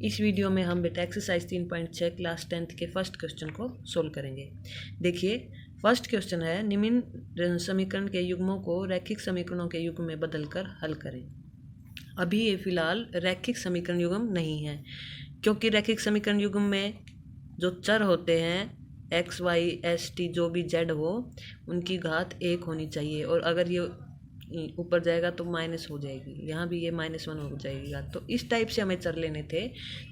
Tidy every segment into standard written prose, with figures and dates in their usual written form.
इस वीडियो में हम बेटा एक्सरसाइज 3.6 क्लास 10th के फर्स्ट क्वेश्चन को सोल्व करेंगे। देखिए फर्स्ट क्वेश्चन है, निम्न समीकरण के युग्मों को रैखिक समीकरणों के युग्म में बदलकर हल करें। अभी ये फिलहाल रैखिक समीकरण युग्म नहीं है, क्योंकि रैखिक समीकरण युग्म में जो चर होते हैं एक्स वाई एस टी जो भी जेड हो उनकी घात 1 होनी चाहिए, और अगर ये ऊपर जाएगा तो माइनस हो जाएगी, यहाँ भी ये -1 हो जाएगी घात। तो इस टाइप से हमें चर लेने थे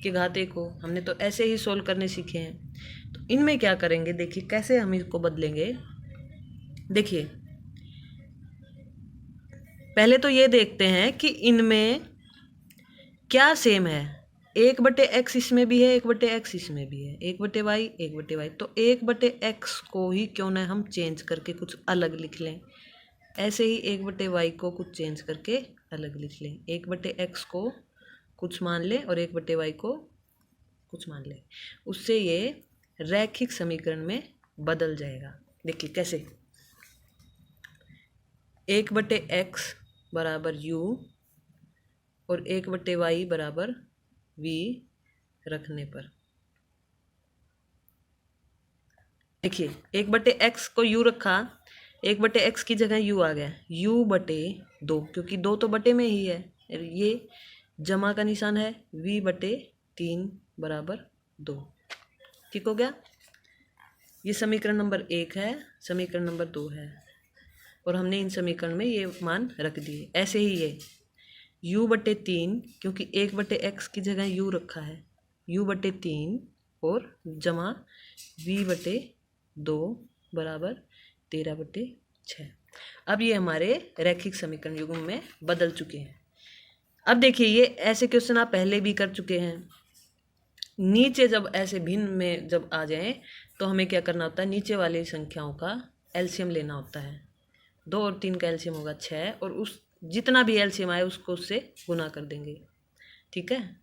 कि घात 1 हो। हमने तो ऐसे ही सोल्व करने सीखे हैं। तो इनमें क्या करेंगे, देखिए कैसे हम इसको बदलेंगे। देखिए पहले तो ये देखते हैं कि इनमें क्या सेम है। 1/x इसमें भी है, 1/x इसमें भी है, 1/y 1/y। तो 1/x को ही क्यों ना हम चेंज करके कुछ अलग लिख लें। ऐसे ही 1/y को कुछ चेंज करके अलग लिख लें। 1/x को कुछ मान लें और 1/y को कुछ मान लें, उससे ये रैखिक समीकरण में बदल जाएगा। देखिए कैसे, 1/x बराबर u और 1/y बराबर v रखने पर, देखिए 1/x को u रखा, 1/x की जगह u आ गया, u/2, क्योंकि 2 तो बटे में ही है, ये जमा का निशान है, v/3 बराबर 2। ठीक हो गया। ये समीकरण नंबर 1 है, समीकरण नंबर 2 है, और हमने इन समीकरण में ये मान रख दिए। ऐसे ही ये u/3, क्योंकि 1/x की जगह u रखा है, u/3 और जमा v/2 बराबर 13/6। अब ये हमारे रैखिक समीकरण युग्म में बदल चुके हैं। अब देखिए ये ऐसे क्वेश्चन आप पहले भी कर चुके हैं। नीचे जब ऐसे भिन्न में जब आ जाएं तो हमें क्या करना होता है, नीचे वाली संख्याओं का एलसीएम लेना होता है। 2 और 3 का एलसीएम होगा 6, और उस जितना भी एलसीएम आए उसको उससे गुना कर देंगे। ठीक है,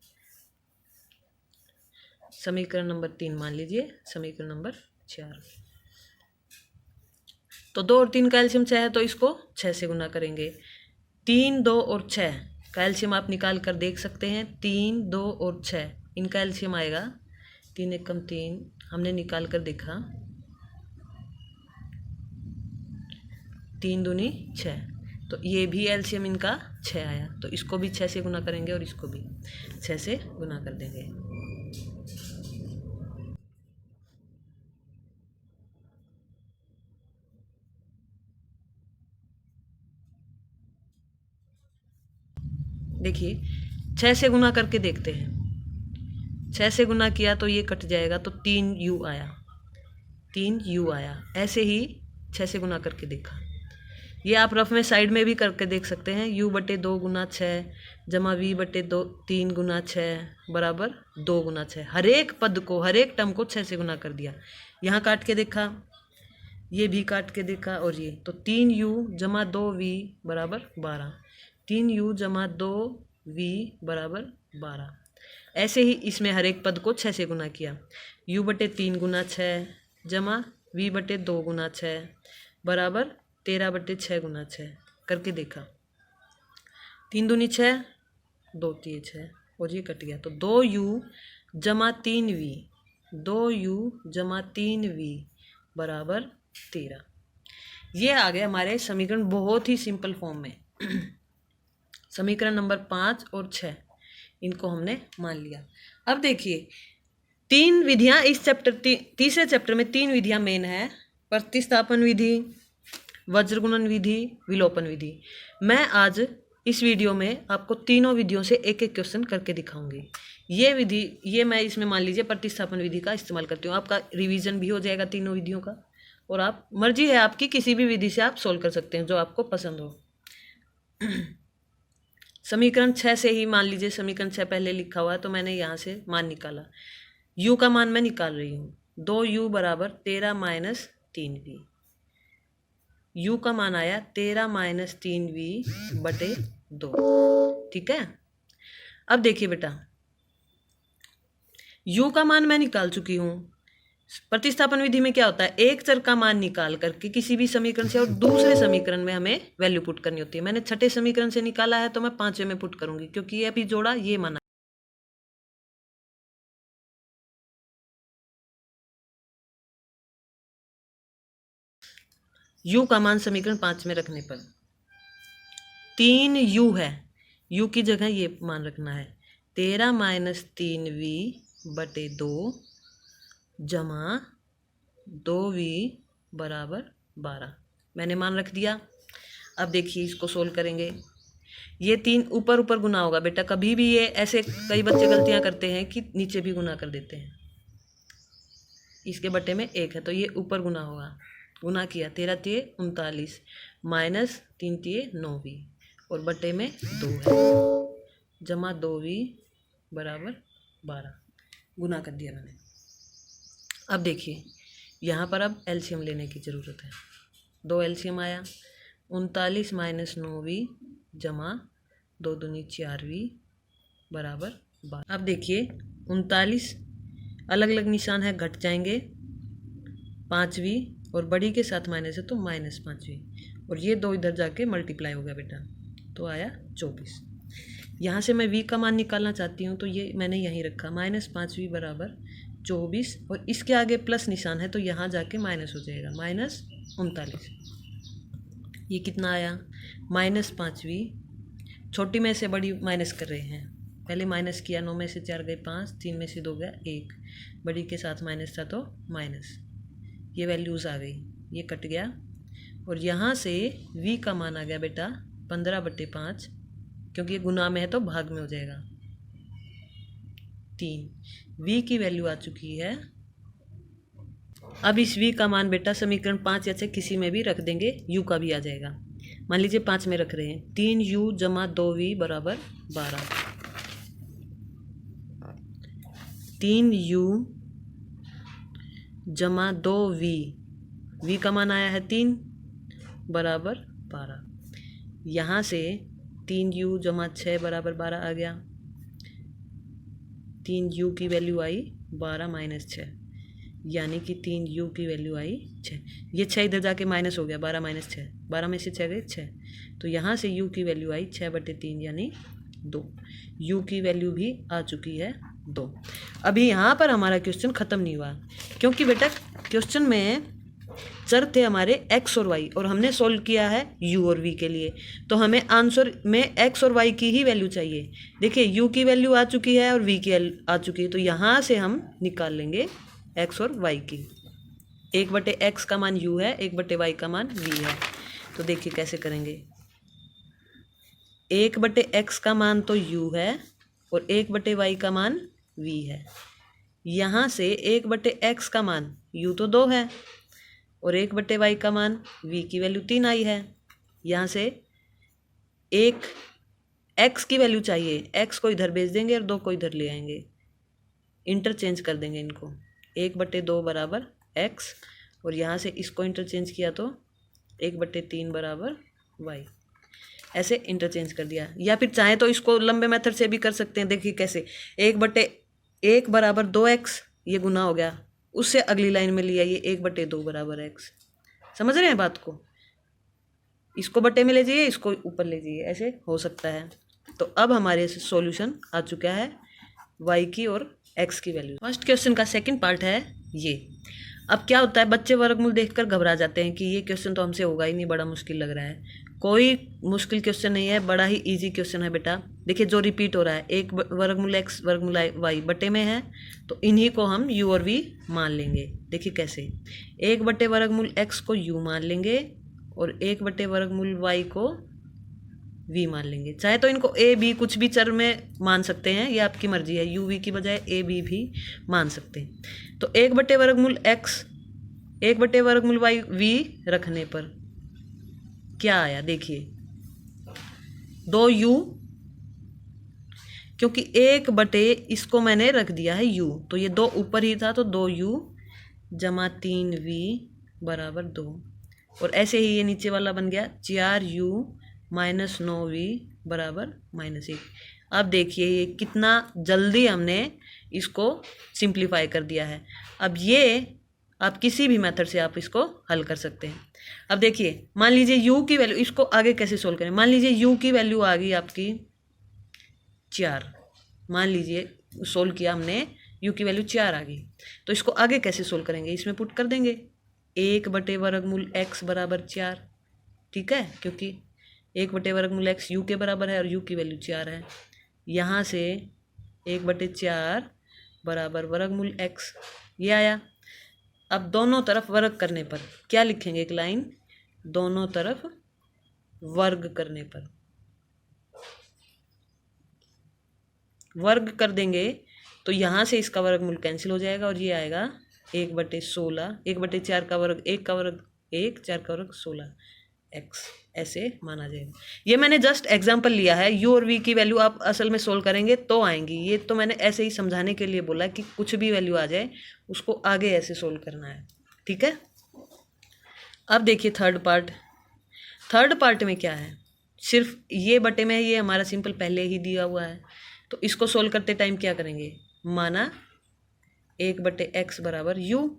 समीकरण नंबर 3 मान लीजिए, समीकरण नंबर 4। तो 2 और 3 का एलसीएम 6 है, तो इसको 6 से गुना करेंगे। 3, 2 और 6 का एलसीएम आप निकाल कर देख सकते हैं। 3, 2 और 6 इनका एलसीएम आएगा 3 एकम 3, हमने निकाल कर देखा, 3 दूनी 6, तो ये भी एलसीएम इनका 6 आया। तो इसको भी 6 से गुना करेंगे और इसको भी 6 से गुना कर देंगे। देखिए 6 से गुना करके देखते हैं। 6 से गुना किया तो ये कट जाएगा, तो 3u आया, 3u आया। ऐसे ही 6 से गुना करके देखा। ये आप रफ में साइड में भी करके देख सकते हैं। u/2 गुना 6 जमा v/2 3 गुना 6 बराबर 2 गुना 6। हर एक पद को, हर एक टर्म को 6 से गुना कर दिया। यहाँ काट के देखा, ये भी काट के देखा, और ये तो 3u जमा 2v बराबर 12, 3u जमा 2v बराबर 12। ऐसे ही इसमें हर एक पद को 6 से गुना किया। u/3 गुना 6 जमा v/2 गुना 6 बराबर 13/6 गुना 6 करके देखा। 3 दूनी 6, 2 3 6, और ये कट गया। तो 2u जमा 3v, 2u जमा 3v बराबर 13। ये आ गए हमारे समीकरण बहुत ही सिंपल फॉर्म में। समीकरण नंबर 5 और 6 इनको हमने मान लिया। अब देखिए 3 विधियां इस चैप्टर तीसरे चैप्टर में 3 विधियां मेन है, प्रतिस्थापन विधि, वज्रगुणन विधि, विलोपन विधि। मैं आज इस वीडियो में आपको तीनों विधियों से एक एक क्वेश्चन करके दिखाऊंगी। ये विधि, ये मैं इसमें मान लीजिए प्रतिस्थापन विधि का इस्तेमाल करती हूँ। आपका रिवीजन भी हो जाएगा तीनों विधियों का, और आप मर्जी है आपकी, किसी भी विधि से आप सोल्व कर सकते हैं जो आपको पसंद हो। समीकरण 6 से ही मान लीजिए, समीकरण 6 पहले लिखा हुआ है तो मैंने यहाँ से मान निकाला। u का मान मैं निकाल रही हूँ, 2u बराबर 13 - 3v। u का मान आया 13 - 3v/2। ठीक है। अब देखिए बेटा, u का मान मैं निकाल चुकी हूँ। प्रतिस्थापन विधि में क्या होता है, एक चर का मान निकाल करके किसी भी समीकरण से और दूसरे समीकरण में हमें वैल्यू पुट करनी होती है। मैंने छठे समीकरण से निकाला है तो मैं 5वें में पुट करूंगी, क्योंकि ये अभी जोड़ा, ये माना। u का मान समीकरण 5 में रखने पर 3u है, u की जगह ये मान रखना है 13 माइनस 3v बटे 2 जमा 2v बराबर 12। मैंने मान रख दिया। अब देखिए इसको सोल्व करेंगे। ये 3 ऊपर ऊपर गुना होगा बेटा, कभी भी ये ऐसे कई बच्चे गलतियां करते हैं कि नीचे भी गुना कर देते हैं। इसके बटे में 1 है तो ये ऊपर गुना होगा, गुना किया 13 तिये 39 माइनस 3 तिये 9v और बटे में 2 है जमा 2v बराबर 12, गुना कर दिया मैंने। अब देखिए यहाँ पर अब एलसीएम लेने की ज़रूरत है। 2 एलसीएम आया 39 माइनस 9v जमा 2 दूनी 4v बराबर 12। अब देखिए 39 अलग अलग निशान है, घट जाएंगे 5v और बड़ी के साथ माइनस है तो माइनस 5v और ये 2 इधर जाके मल्टीप्लाई हो गया बेटा तो आया 24। यहाँ से मैं v का मान निकालना चाहती हूँ तो ये मैंने यहीं रखा माइनस 5v बराबर 24 और इसके आगे प्लस निशान है तो यहाँ जाके माइनस हो जाएगा माइनस 39। ये कितना आया माइनस 5v, छोटी में से बड़ी माइनस कर रहे हैं, पहले माइनस किया 9 में से 4 गए 5, 3 में से 2 गया 1, बड़ी के साथ माइनस था तो माइनस, ये वैल्यूज़ आ गई, ये कट गया और यहाँ से v का मान आ गया बेटा 15/5, क्योंकि ये गुना में है तो भाग में हो जाएगा 3। v की वैल्यू आ चुकी है। अब इस v का मान बेटा समीकरण 5 या 6 किसी में भी रख देंगे, u का भी आ जाएगा। मान लीजिए 5 में रख रहे हैं 3u जमा 2v बराबर 12, 3u जमा 2v, v का मान आया है 3 बराबर 12। यहाँ से 3u जमा 6 बराबर 12 आ गया, 3u की वैल्यू आई 12 माइनस 6, यानी कि 3u की वैल्यू आई 6। ये 6 इधर जाके माइनस हो गया 12 माइनस 6, 12 में से 6 गए 6, तो यहाँ से u की वैल्यू आई 6/3 यानी 2। u की वैल्यू भी आ चुकी है 2। अभी यहाँ पर हमारा क्वेश्चन ख़त्म नहीं हुआ, क्योंकि बेटा क्वेश्चन में चर थे हमारे x और y और हमने सोल्व किया है u और v के लिए, तो हमें आंसर में x और y की ही वैल्यू चाहिए। देखिए u की वैल्यू आ चुकी है और v की आ चुकी है, तो यहाँ से हम निकाल लेंगे x और y की। 1/x का मान u है, 1/y का मान v है। तो देखिए कैसे करेंगे, 1/x का मान तो u है और 1/y का मान v है। यहाँ से 1/x का मान u तो 2 है और 1/y का मान v की वैल्यू 3 आई है। यहाँ से एक x की वैल्यू चाहिए, x को इधर भेज देंगे और 2 को इधर ले आएंगे, इंटरचेंज कर देंगे इनको, 1/2 बराबर x और यहाँ से इसको इंटरचेंज किया तो 1/3 बराबर y, ऐसे इंटरचेंज कर दिया। या फिर चाहे तो इसको लंबे मेथड से भी कर सकते हैं। देखिए कैसे, 1/1 बराबर 2x, ये गुना हो गया, उससे अगली लाइन में लिया ये 1/2 बराबर x। समझ रहे हैं बात को, इसको बटे में ले जाइए, इसको ऊपर ले जाइए, ऐसे हो सकता है। तो अब हमारे सॉल्यूशन आ चुका है y की और x की वैल्यू। फर्स्ट क्वेश्चन का सेकंड पार्ट है ये। अब क्या होता है, बच्चे वर्गमूल देखकर घबरा जाते हैं कि ये क्वेश्चन तो हमसे होगा ही नहीं, बड़ा मुश्किल लग रहा है। कोई मुश्किल क्वेश्चन नहीं है, बड़ा ही इजी क्वेश्चन है बेटा। देखिए जो रिपीट हो रहा है, 1 वर्गमूल x वर्गमूल y बटे में है, तो इन्हीं को हम u और v मान लेंगे। देखिए कैसे, 1 वर्गमूल x को u मान लेंगे और 1 वर्गमूल y को v मान लेंगे। चाहे तो इनको a b कुछ भी चर में मान सकते हैं, ये आपकी मर्जी है, u v की बजाय a b भी मान सकते हैं। तो 1 वर्गमूल x 1 वर्गमूल y v रखने पर क्या आया, देखिए 2u, क्योंकि 1 इसको मैंने रख दिया है u, तो ये 2 ऊपर ही था, तो 2u जमा 3v बराबर 2 और ऐसे ही ये नीचे वाला बन गया 4u माइनस 9v बराबर -1। अब देखिए ये कितना जल्दी हमने इसको सिंप्लीफाई कर दिया है। अब ये आप किसी भी मेथड से आप इसको हल कर सकते हैं। अब देखिए, मान लीजिए u की वैल्यू, इसको आगे कैसे सोल्व करें, मान लीजिए u की वैल्यू आ गई आपकी 4, मान लीजिए सोल्व किया हमने, u की वैल्यू 4 आ गई, तो इसको आगे कैसे सोल्व करेंगे, इसमें पुट कर देंगे, 1/वर्गमूल x बराबर 4, ठीक है, क्योंकि 1/वर्गमूल x u के बराबर है और u की वैल्यू 4 है। यहाँ से 1/4 बराबर वर्गमूल x, ये आया। अब दोनों तरफ वर्ग करने पर क्या लिखेंगे, एक लाइन, दोनों तरफ वर्ग करने पर वर्ग कर देंगे तो यहाँ से इसका वर्गमूल कैंसिल हो जाएगा और ये आएगा 1/16, 1/4 का वर्ग 1 का वर्ग 1, 4 का वर्ग 16 x, ऐसे माना जाएगा। ये मैंने जस्ट एग्जांपल लिया है, u और v की वैल्यू आप असल में सोल्व करेंगे तो आएंगी। ये तो मैंने ऐसे ही समझाने के लिए बोला कि कुछ भी वैल्यू आ जाए उसको आगे ऐसे सोल्व करना है, ठीक है। अब देखिए थर्ड पार्ट में क्या है, सिर्फ ये बटे में ये हमारा सिंपल पहले ही दिया हुआ है, तो इसको सोल्व करते टाइम क्या करेंगे, माना 1/x बराबर u,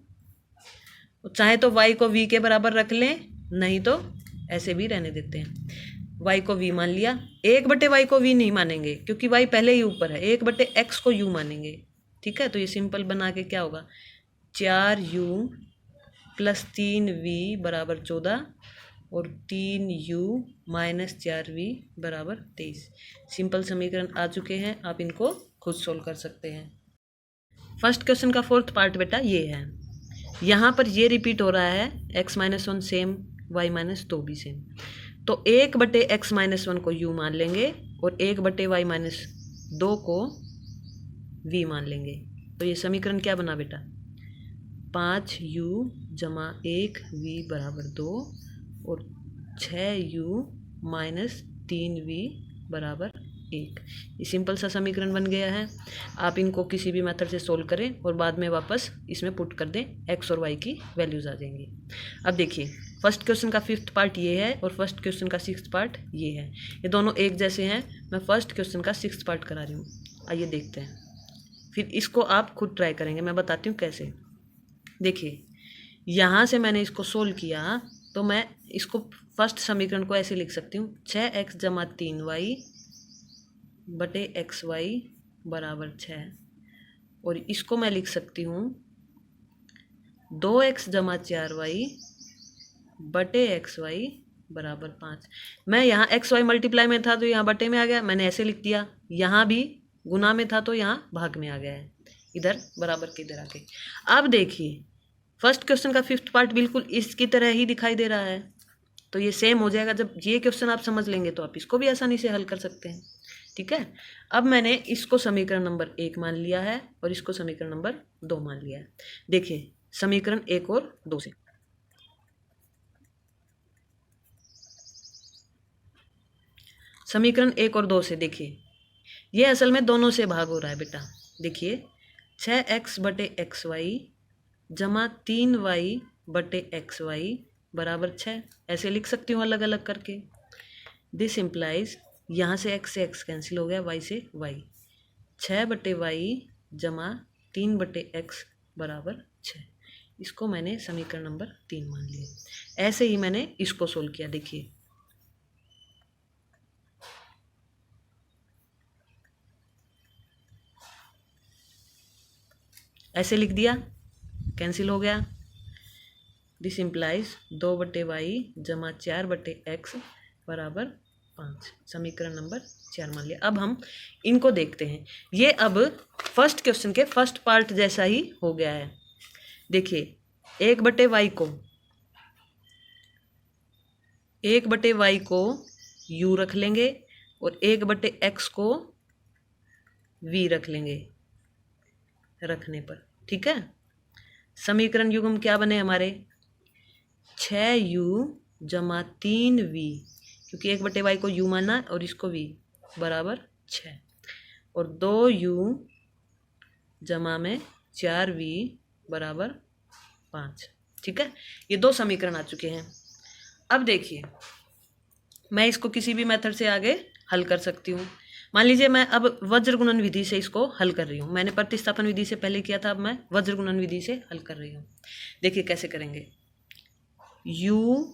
चाहे तो y को v के बराबर रख लें, नहीं तो ऐसे भी रहने देते हैं। y को v मान लिया, 1/y को v नहीं मानेंगे क्योंकि y पहले ही ऊपर है, 1/x को u मानेंगे, ठीक है। तो ये सिंपल बना के क्या होगा, 4u + 3v बराबर 14 और 3u - 4v बराबर 23। सिंपल समीकरण आ चुके हैं, आप इनको खुद सोल्व कर सकते हैं। फर्स्ट क्वेश्चन का फोर्थ पार्ट बेटा ये है, यहाँ पर ये रिपीट हो रहा है x - 1 सेम, y - 2 भी सेम, तो 1/x - 1 को u मान लेंगे और 1/y - 2 को v मान लेंगे। तो ये समीकरण क्या बना बेटा, 5u + 1v बराबर 2 और 6u - 3v बराबर 1। ये सिंपल सा समीकरण बन गया है। आप इनको किसी भी मेथड से सोल्व करें और बाद में वापस इसमें पुट कर दें, x और y की वैल्यूज़ आ जाएंगी। अब देखिए फर्स्ट क्वेश्चन का फिफ्थ पार्ट ये है और फर्स्ट क्वेश्चन का सिक्स्थ पार्ट ये है, ये दोनों एक जैसे हैं। मैं फर्स्ट क्वेश्चन का सिक्स्थ पार्ट करा रही हूँ, आइए देखते हैं, फिर इसको आप खुद ट्राई करेंगे, मैं बताती हूँ कैसे। देखिए यहाँ से मैंने इसको सोल्व किया तो मैं इसको फर्स्ट समीकरण को ऐसे लिख सकती हूँ, 6x + 3y बटे xy बराबर 6, और इसको मैं लिख सकती हूँ 2x + 4y बटे xy बराबर 5। मैं यहाँ xy मल्टीप्लाई में था तो यहाँ बटे में आ गया, मैंने ऐसे लिख दिया। यहाँ भी गुना में था तो यहाँ भाग में आ गया है, इधर बराबर के इधर आके। अब देखिए फर्स्ट क्वेश्चन का फिफ्थ पार्ट बिल्कुल इसकी तरह ही दिखाई दे रहा है, तो ये सेम हो जाएगा। जब ये क्वेश्चन आप समझ लेंगे तो आप इसको भी आसानी से हल कर सकते हैं, ठीक है। अब मैंने इसको समीकरण नंबर 1 मान लिया है और इसको समीकरण नंबर 2 मान लिया है। देखिए समीकरण 1 और 2 से, समीकरण 1 और 2 से देखिए ये असल में दोनों से भाग हो रहा है बेटा। देखिए 6x बटे xy जमा 3y बटे xy बराबर 6, ऐसे लिख सकती हूँ अलग अलग करके। दिस इम्प्लाइज, यहाँ से x कैंसिल हो गया, y से y, 6/y जमा 3/x बराबर 6। इसको मैंने समीकरण नंबर 3 मान लिया। ऐसे ही मैंने इसको सोल्व किया। देखिए ऐसे लिख दिया, कैंसिल हो गया। दिस इम्प्लाइज 2/y जमा 4/x बराबर 5, समीकरण नंबर 4 मान लिया। अब हम इनको देखते हैं, ये अब फर्स्ट क्वेश्चन के फर्स्ट पार्ट जैसा ही हो गया है। देखिए 1/y को u रख लेंगे और 1/x को v रख लेंगे रखने पर, ठीक है। समीकरण युग्म क्या बने हमारे, 6u जमा 3v, क्योंकि 1/y को u माना और इसको v बराबर 6, और 2u जमा में 4v बराबर 5, ठीक है। ये दो समीकरण आ चुके हैं। अब देखिए मैं इसको किसी भी मेथड से आगे हल कर सकती हूँ। मान लीजिए मैं अब वज्र गुणन विधि से इसको हल कर रही हूँ। मैंने प्रतिस्थापन विधि से पहले किया था, अब मैं वज्र गुणन विधि से हल कर रही हूँ। देखिए कैसे करेंगे, u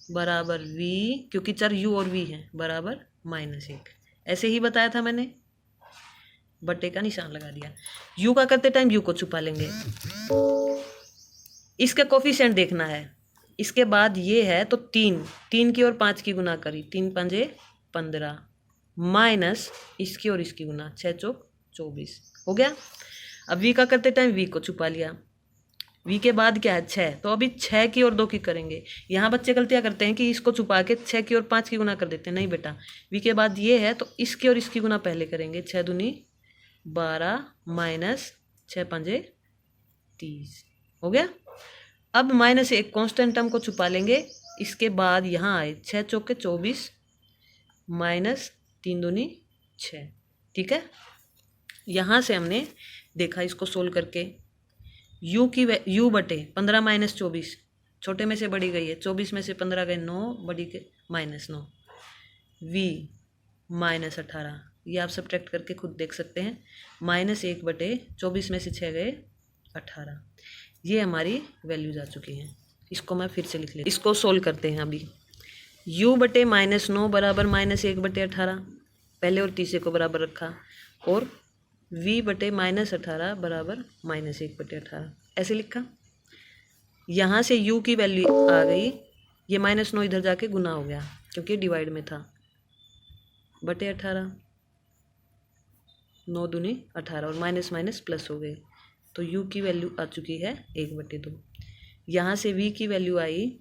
बराबर v, क्योंकि चर u और v हैं, बराबर -1, ऐसे ही बताया था मैंने, बटे का निशान लगा दिया। u का करते टाइम u को छुपा लेंगे। इसका कोफिशिएंट देखना है, इसके बाद ये है तो 3 की और 5 की गुना करी, 3 पंजे 15 माइनस इसकी और इसकी गुना 6 चौक 24 हो गया। अब v का करते टाइम v को छुपा लिया, v के बाद क्या है 6, तो अभी 6 की और 2 की करेंगे। यहाँ बच्चे गलतियाँ करते हैं कि इसको छुपा के 6 की और 5 की गुना कर देते हैं, नहीं बेटा v के बाद ये है तो इसकी और इसकी गुना पहले करेंगे, 6 दूनी 12 माइनस 6 पंजे 30 हो गया। अब माइनस एक कांस्टेंट टर्म को छुपा लेंगे, इसके बाद यहाँ आए 6 चौके 24 माइनस 3 दूनी 6, ठीक है। यहाँ से हमने देखा इसको सोल्व करके u बटे 15 माइनस 24, छोटे में से बड़ी गई है, 24 में से 15 गए 9, बड़ी के -9, v माइनस 18, ये आप सब्ट्रैक्ट करके खुद देख सकते हैं, -1 बटे 24 में से 6 गए 18, ये हमारी वैल्यूज आ चुकी हैं। इसको मैं फिर से लिख लेती, इसको सोल्व करते हैं अभी। u बटे -9 बराबर -1 बटे 18, पहले और तीसरे को बराबर रखा, और v बटे -18 बराबर -1 बटे 18 ऐसे लिखा। यहाँ से u की वैल्यू आ गई, ये -9 इधर जाके गुना हो गया क्योंकि डिवाइड में था, बटे 18, 9 दूनी 18 और माइनस माइनस प्लस हो गए, तो u की वैल्यू आ चुकी है 1/2। यहाँ से v की वैल्यू आई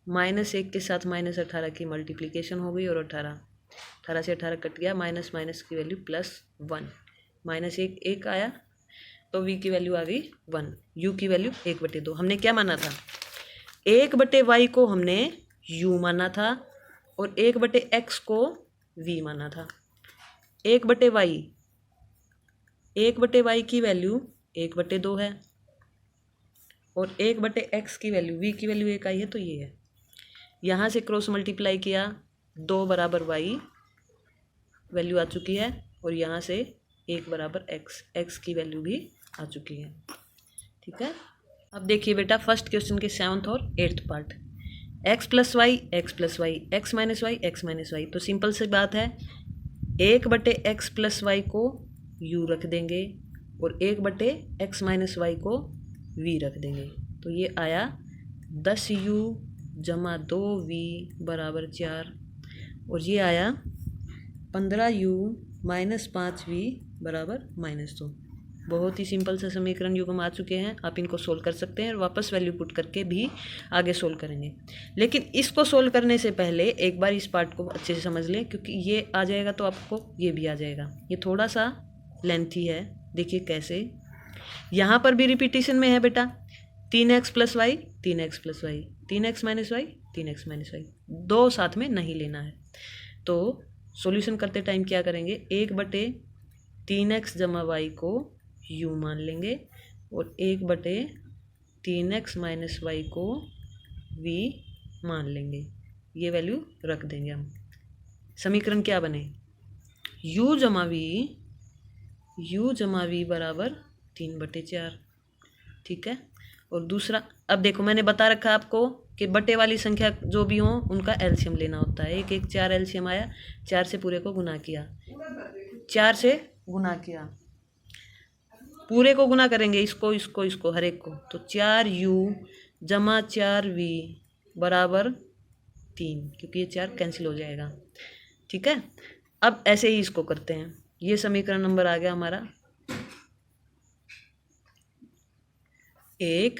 -1 के साथ -18 की मल्टीप्लिकेशन हो गई और 18 से 18 कट गया, माइनस माइनस की वैल्यू +1, -1 1 आया तो v की वैल्यू आ गई 1, u की वैल्यू 1/2। हमने क्या माना था, 1/y को हमने u माना था और 1/x को v माना था। 1/y की वैल्यू 1/2 है और 1/x की वैल्यू v की वैल्यू 1 आई है तो ये है। यहाँ से क्रॉस मल्टीप्लाई किया, 2 बराबर y वैल्यू आ चुकी है और यहाँ से 1 बराबर x की वैल्यू भी आ चुकी है, ठीक है। अब देखिए बेटा फर्स्ट क्वेश्चन के 7th और 8th part, x + y x + y x - y x - y, तो सिंपल सी बात है, 1/x + y को u रख देंगे और 1/x - y को v रख देंगे, तो ये आया 10u + 2v बराबर 4, और ये आया 15u - 5v बराबर -2। बहुत ही सिंपल सा समीकरण युग्म आ चुके हैं, आप इनको सोल्व कर सकते हैं और वापस वैल्यू पुट करके भी आगे सोल्व करेंगे। लेकिन इसको सोल्व करने से पहले एक बार इस पार्ट को अच्छे से समझ लें, क्योंकि ये आ जाएगा तो आपको ये भी आ जाएगा। ये थोड़ा सा लेंथी है, देखिए कैसे, यहाँ पर भी रिपीटिशन में है बेटा, 3x + y 3x + y 3x - y 3x - y, दो साथ में नहीं लेना है। तो सॉल्यूशन करते टाइम क्या करेंगे, 1/3x + y को u मान लेंगे और 1/3x - y को v मान लेंगे, ये वैल्यू रख देंगे हम। समीकरण क्या बने, u + v बराबर 3/4, ठीक है। और दूसरा, अब देखो मैंने बता रखा है आपको कि बटे वाली संख्या जो भी हो उनका एलसीएम लेना होता है। 1 1 4 एलसीएम आया, 4 से पूरे को गुना किया, 4 से गुना किया, पूरे को गुना करेंगे, इसको हर एक को, तो 4u + 4v बराबर 3, क्योंकि ये 4 कैंसिल हो जाएगा, ठीक है। अब ऐसे ही इसको करते हैं, ये समीकरण नंबर आ गया हमारा 1,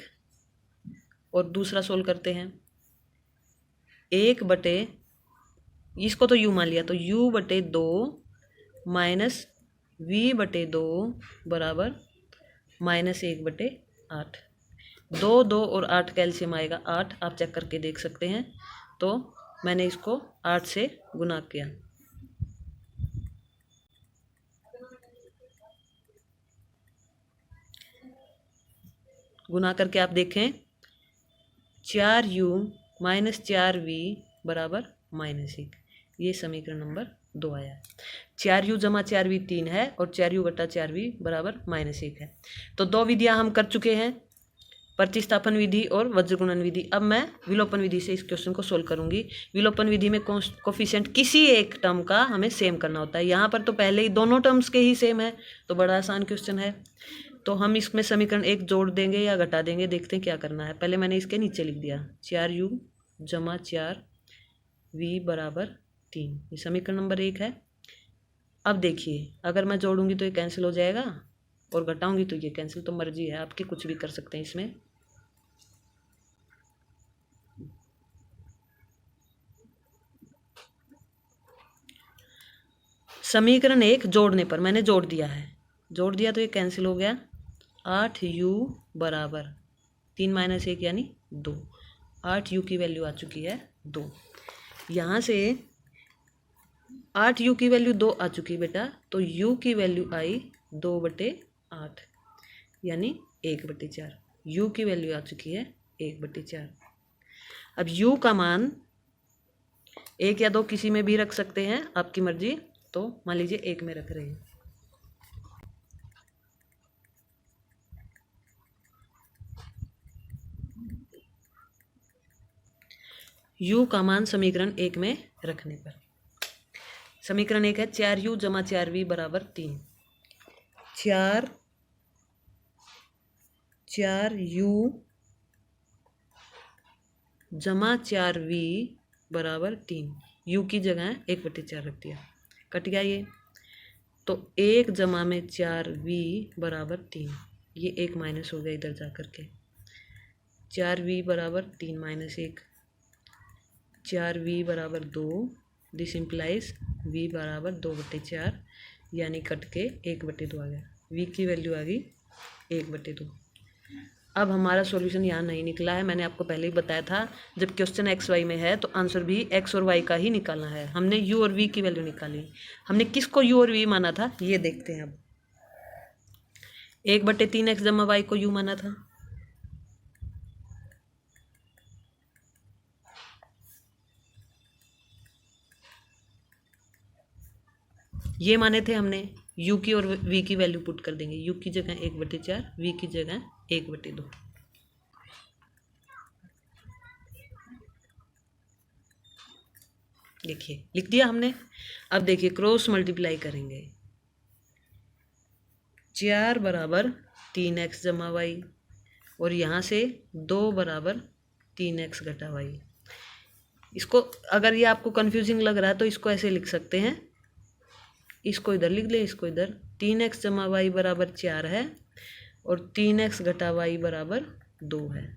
और दूसरा सोल्व करते हैं, 1/, इसको तो u मान लिया, तो u/2 माइनस v/2 बराबर -1/8। 2 2 और 8 का एलसीएम आएगा 8, आप चेक करके देख सकते हैं। तो मैंने इसको 8 से गुना किया, गुना करके आप देखें, 4u - 4v बराबर -1, ये समीकरण नंबर 2 आया। 4u + 4v 3 है और 4u/4v बराबर -1 है। तो 2 विधियां हम कर चुके हैं, प्रतिस्थापन विधि और वज्रगुणन विधि। अब मैं विलोपन विधि से इस क्वेश्चन को सोल्व करूंगी। विलोपन विधि में कोफिशिएंट किसी एक टर्म का हमें सेम करना होता है, यहाँ पर तो पहले ही दोनों टर्म्स के ही सेम है, तो बड़ा आसान क्वेश्चन है। तो हम इसमें समीकरण 1 जोड़ देंगे या घटा देंगे, देखते हैं क्या करना है। पहले मैंने इसके नीचे लिख दिया 4u जमा 4v बराबर 3, ये समीकरण नंबर 1 है। अब देखिए अगर मैं जोड़ूंगी तो ये कैंसिल हो जाएगा और घटाऊंगी तो ये कैंसिल, तो मर्जी है आपकी, कुछ भी कर सकते हैं इसमें। समीकरण 1 जोड़ने पर मैंने जोड़ दिया है, जोड़ दिया तो ये कैंसिल हो गया। 8u बराबर 3 माइनस 1 यानी 2, 8u की वैल्यू आ चुकी है 2। यहाँ से 8u की वैल्यू 2 आ चुकी बेटा, तो u की वैल्यू आई 2/8 यानी 1/4। u की वैल्यू आ चुकी है 1/4। अब u का मान 1 या 2 किसी में भी रख सकते हैं, आपकी मर्जी। तो मान लीजिए 1 में रख रहे हैं। u का मान समीकरण 1 में रखने पर, समीकरण 1 है 4u जमा 4v बराबर 3। 4u जमा 4v बराबर 3, u की जगह 1/4 रख दिया, कट गया ये। तो 1 जमा में 4v बराबर 3, ये 1 माइनस हो गया इधर जा करके। 4v बराबर 3 माइनस 1, 4v बराबर 2, दिस इम्प्लाइज v बराबर 2/4 यानी कट के 1/2 आ गया। v की वैल्यू आ गई 1/2। अब हमारा सॉल्यूशन यहाँ नहीं निकला है, मैंने आपको पहले ही बताया था, जब क्वेश्चन एक्स वाई में है तो आंसर भी एक्स और वाई का ही निकालना है। हमने यू और वी की वैल्यू निकाली, हमने किसको यू और वी माना था ये देखते हैं। अब 1/3x जमा वाई को यू माना था, ये माने थे हमने। u की और v की वैल्यू पुट कर देंगे, u की जगह 1/4, v की जगह 1/2। देखिए लिख दिया हमने। अब देखिए क्रॉस मल्टीप्लाई करेंगे, 4 बराबर 3x जमा वाई और यहाँ से 2 बराबर 3x घटा वाई। इसको अगर ये आपको कंफ्यूजिंग लग रहा है तो इसको ऐसे लिख सकते हैं, इसको इधर लिख ले, इसको इधर। 3x जमा वाई बराबर 4 है और 3x घटा वाई बराबर 2 है।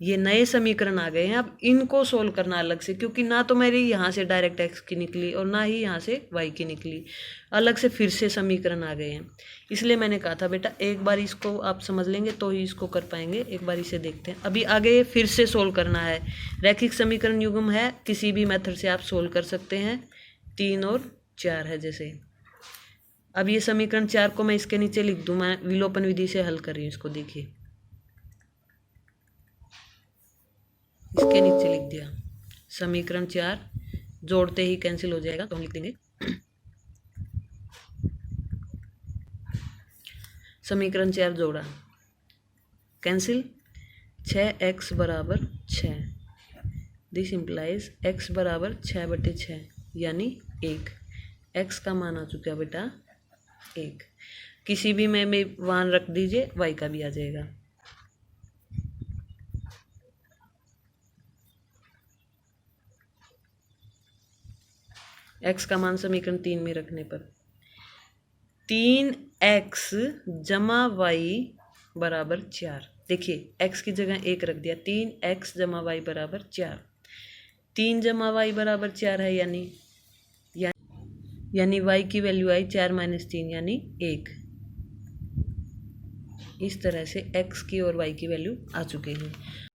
ये नए समीकरण आ गए हैं, अब इनको सोल्व करना अलग से, क्योंकि ना तो मेरी यहाँ से डायरेक्ट x की निकली और ना ही यहाँ से y की निकली, अलग से फिर से समीकरण आ गए हैं। इसलिए मैंने कहा था बेटा एक बार इसको आप समझ लेंगे तो ही इसको कर पाएंगे। एक बार इसे देखते हैं, अभी आगे फिर से सोल्व करना है। रैखिक समीकरण युग्म है, किसी भी मेथड से आप सोल्व कर सकते हैं। 3 और 4 है जैसे। अब ये समीकरण 4 को मैं इसके नीचे लिख दूँ, मैं विलोपन विधि से हल कर रही हूँ इसको। देखिए इसके नीचे लिख दिया समीकरण 4, जोड़ते ही कैंसिल हो जाएगा तो हम लिख देंगे समीकरण 4 जोड़ा कैंसिल, 6x बराबर 6, दिस इम्प्लाइज x बराबर 6/6 यानी 1। x का मान आ चुका बेटा 1, किसी भी में मान रख दीजिए y का भी आ जाएगा। x का मान समीकरण 3 में रखने पर 3x जमा वाई बराबर 4। देखिए x की जगह 1 रख दिया, 3x जमा वाई बराबर 4। 3 जमा वाई बराबर 4 है यानी y की वैल्यू आई 4 माइनस 3 यानी 1। इस तरह से x की और y की वैल्यू आ चुकी है।